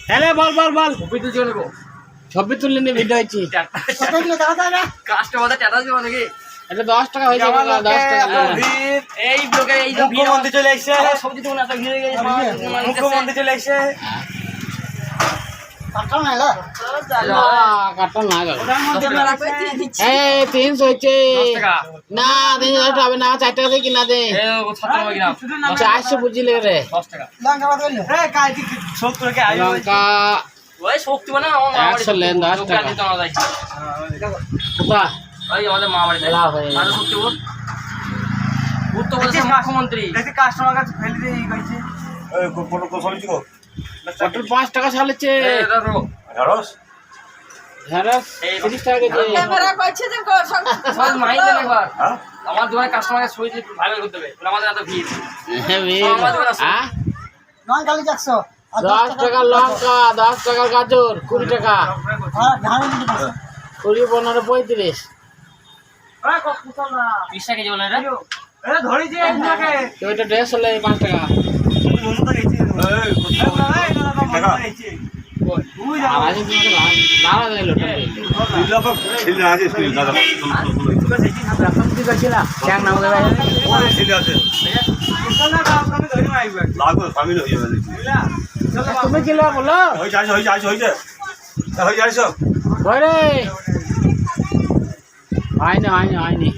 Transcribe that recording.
hello বল বল বল ছবি তুলছি অনেক ছবি তুললে নিয়ে ভিডিও হচ্ছে কাস্টমারদের টাটা দিব নাকি এটা 10 টাকা হয়ে যাবে 10 টাকা এই ব্লগে এই যে মুখ্যমন্ত্রী চলে আসছে সবজি তোমার এত ভিড় হয়ে গেছে মুখ্যমন্ত্রী চলে আসছে কাটা না গেল এই 300 হচ্ছে না 300 হবে না 4 টাকা দিয়ে কিনা দে 400 বুঝিলে রে 10 টাকা লঙ্কা ওই শক্তি মানে আমার মা বাড়ি 100 লেন 10 টাকা কোথা ওই আমাদের মা বাড়ি লাভ হয়ে আর শক্তি বল উত্তরপ্রদেশের মুখ্যমন্ত্রী কাস্টমার কাছে ফেলে দিয়ে গেছে পটল 5 টাকা চালাচ্ছে ঢেঁড়স 30 টাকা কেজি সব মাই দেন একবার আমার দোকানে কাস্টমারকে ছবি তুলে ভাইরাল করতে হবে আমাদের এত ভিড় হ্যাঁ 10 টাকা লঙ্কা 10 টাকা গাজর 20 টাকা 20 15 35 30 টাকা কেজি বলে রে ওইটা ড্রেস হলে 5 টাকা আজ তুমি দাঁড়া দিল ক্যাং নাম দেবে তুমি কি লোক বলো রে হয়নি